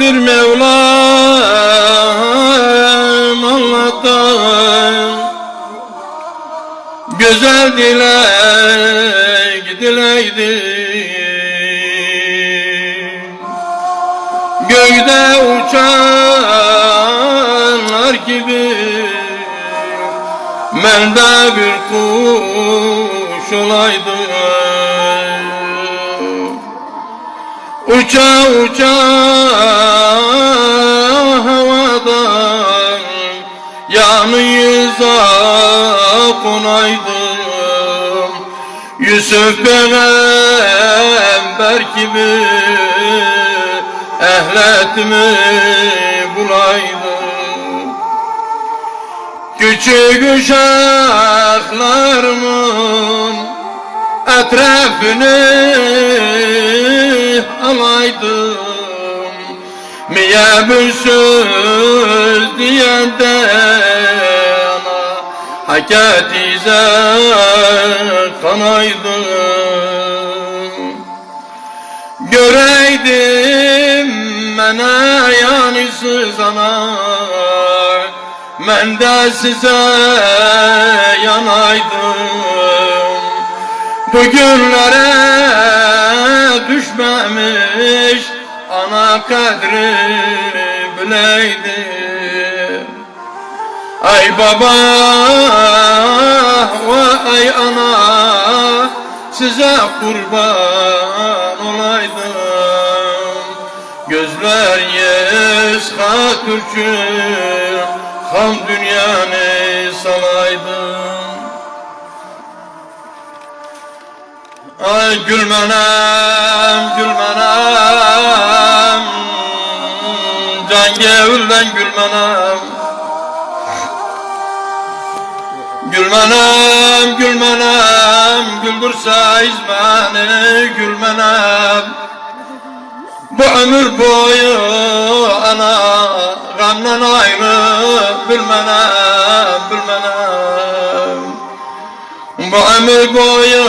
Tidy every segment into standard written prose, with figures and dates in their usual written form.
güzeldir Mevlam Allah'tan. Güzel dilek dileydi, gökte uçanlar gibi ben de bir kuş olaydım. Uça uça havadan yanınıza konaydım. Yusuf peygamber gibi ehletimi bulaydım. Küçük uşaklarımın etrafını alaydım. Miye bir söz diyende ana hakikatize kanaydım. Göreydim mene yani siz ana, ben de size yanaydım. Bugünlere düşmemiş ana kadri bileydim. Ay baba ve ay ana, size kurban olaydım. Gözler yes hatürkü ham dünyanı salaydım. Ay gülmenem, gülmenem, can gevülden gülmenem. Gülmenem, gülmenem, güldürse izmeni gülmenem. Bu ömür boyu ana gamdan ayrı bilmenem, bilmenem. Bu ömür boyu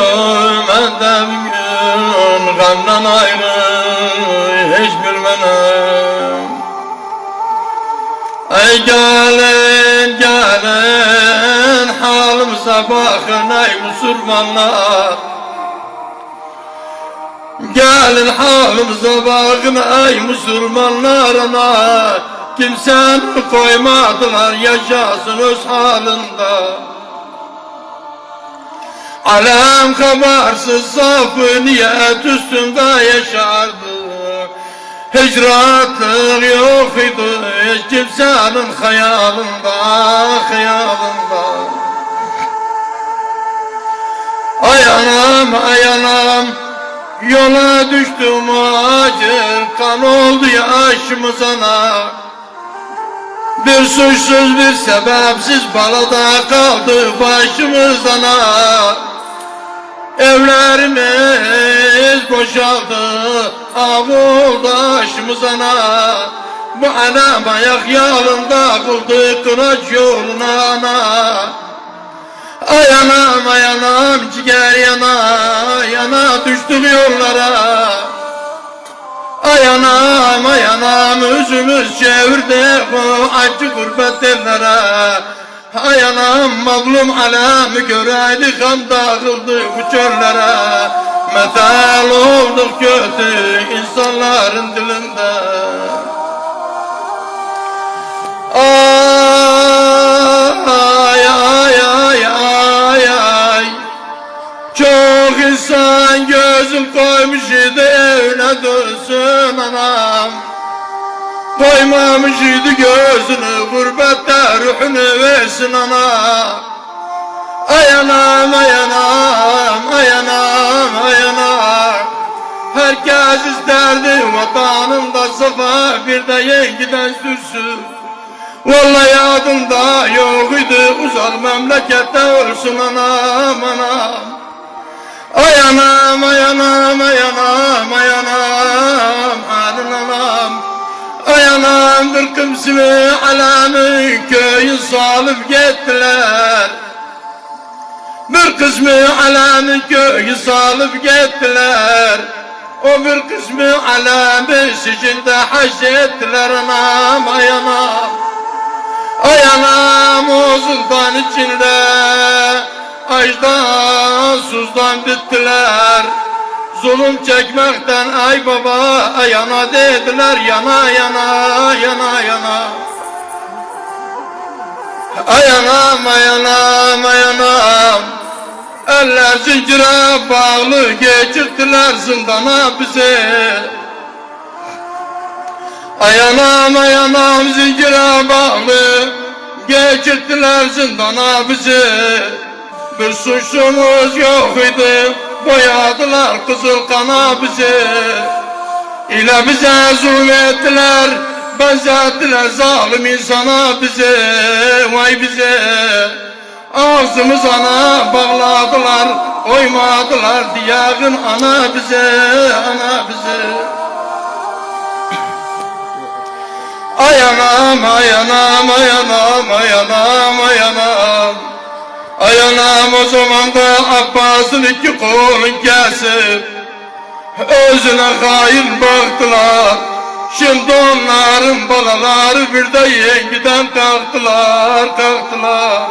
menden gün gamdan ayrı hiç bilmenem. Ey gelin gelin halimize bakın ey Müslümanlar. Gelin halimize bakın ey Müslümanlar ana. Kimseni koymadılar yaşasın öz halinde. Alem kabarsız safı niyet üstünde yaşardı. Hicratlık yok idi hiç kimsenin hayalında, hayalında. Ay anam, ay anam, yola düştüm acır, kan oldu yaşımız ana. Bir suçsuz bir sebepsiz balada kaldı başımız ana. Evlerimiz boşaldı, avuldaşımız ana. Bu anam ayak yalında kıldı kınaç yoluna ana. Ay anam, ay anam, ciğer yana, yana düştük yollara. Ay anam, ay anam, özümüz çevirdi bu acı gurbet ellere. Ay anam, mazlum alemi göreydi kan dağıldı bu çöllere. Metal olduk kötü insanların dilinde. Ay ay ay ay ay, çok insan gözüm koymuş idi evine dönsün anam. Koymamış idi gözünü gurbette ruhunu versin ana. Ay anam, ay anam, ay anam, ay anam. Herkes isterdi vatanında safa bir de yengiden sürsün. Vallahi adında yok idi uzak memlekette ölsün anam, anam. Ay anam, ay anam, ay anam, ay anam, halin anam. Ay anam, bir kimsimi alamı köyü salıp gittiler. Bir kısmı alamı köyü salıp gittiler. O bir kısmı alemi sicinde hac ettiler anam ay anam. Ay anam o zindan içinde açtan susdan bittiler. Zulüm çekmekten ay baba ay ana dediler yana yana yana yana. Ay anam ay anam ay anam. Eller zincire bağlı geçirdiler zindana bizi. Ay anam zincire bağlı geçirdiler zindana bizi. Bir suçumuz yok idi, boyadılar kızıl kana bizi. İle bize zulmettiler, benzettiler zalim insana bizi. Vay bize, ağzımız ana bağladılar, koymadılar diyagın ana bize, ana bize. Ay anam, ay anam, ay anam, ay anam, ay anam. Ay anam o zaman da Abbas'ın iki kolun kesip özüne hain baktılar. Şimdi onların balaları bir de yengiden kalktılar, kalktılar.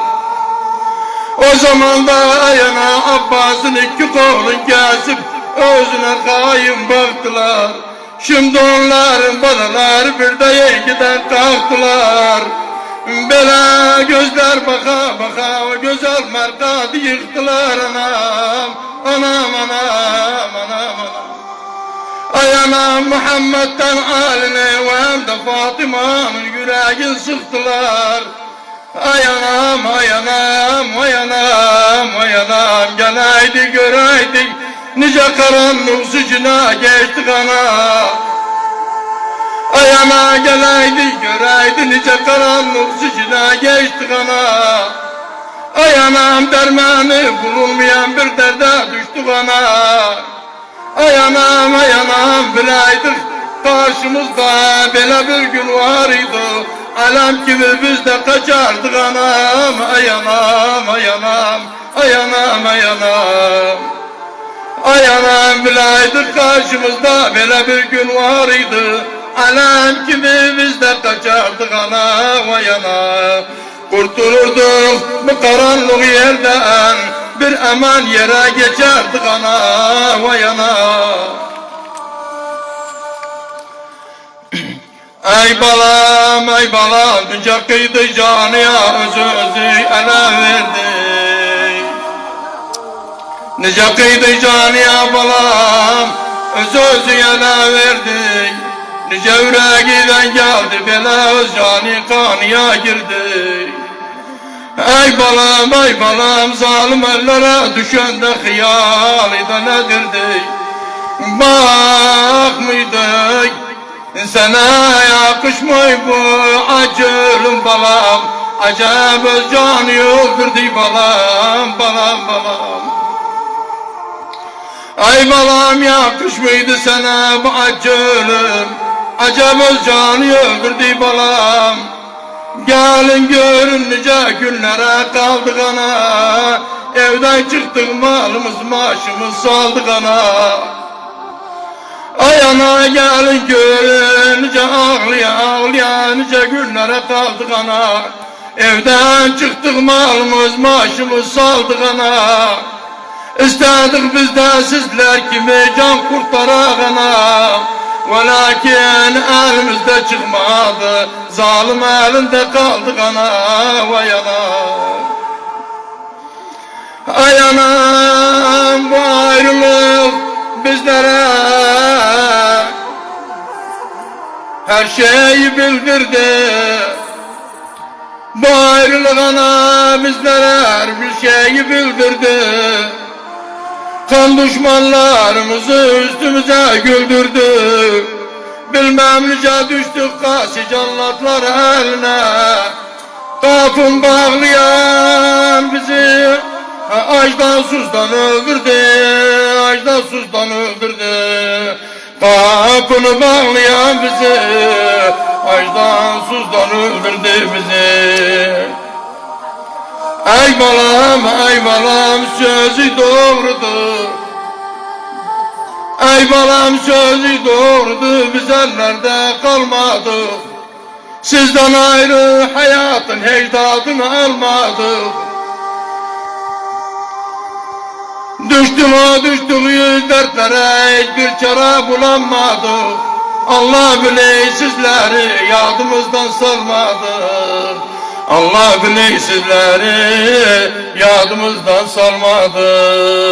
O zaman da ayana Abbas'ın iki kolun kesip özüne hain baktılar. Şimdi onların balaları bir de yengiden kalktılar. Bela gözler baka baka o güzel merkadı yıktılar anam. Anam anam anam anam. Ay anam Muhammed'den haline ve hem de Fatıma'nın yüreğini sıktılar. Ay anam ay anam ay anam ay anam. Geleydik göreydik nice karanlık sıcına geçtik ana. Ay ana geleydik göreydik nice karanlık sıcına geçtik ana. Ay anam dermanı bulunmayan bir derde düştük ana. Ay anam bileydik karşımızda böyle bir gün var idi. Alem gibi biz de kaçardık anam. Ay anam ay anam ay anam ay anam. Ay anam bileydik karşımızda böyle bir gün var idi. Alem gibi biz de kaçardık ana vay ana. Kurtulurduk bu karanlık yerden, bir eman yere geçerdik ana vay ana. Ay balam dünce kıydı canıya özü ele verdi. Nice kıydı canıya balam özü ele verdi. Nice yüreğinden geldi bela öz cani kanıya girdi. Ay balam zalim ellere düşen de hıyali da nedirdi. Bak mıydık sana yakışmay bu acılım balam. Acaba öz canı öldürdü balam balam. Ay balam yakışmıydı sana bu acılım. Acaba öz canı öldürdü balam. Gelin görün nice günlere kaldık ana. Evden çıktık malımız maaşımız saldık ana. Ay ana gelin görün nice ağlaya nice günlere kaldık ana. Evden çıktık malımız maaşımız saldık ana. İstedik biz de sizler gibi can kurtarak ana. Velakin elimizde çıkmadı, zalim elinde kaldık ana vay ana. Ay anam bu ayrılık bizlere her şeyi bildirdi. Bu ayrılık ana bizlere her bir şeyi bildirdi. Kan düşmanlarımızı üstümüze güldürdü. Bilmem nice düştük kasi canlatlar eline. Kapın bağlayan bizi açtan sustan öldürdü. Açtan sustan öldürdü. Kapını bağlayan bizi açtan sustan öldürdü bizi. Ay balam sözü doğrudur. Ey balam sözü doğrudu, biz ellerde kalmadık. Sizden ayrı hayatın heydatını almadık. Düştüğü dertlere hiçbir çare bulamadık. Allah bile sizleri yadımızdan salmadı. Allah bile sizleri yadımızdan salmadı.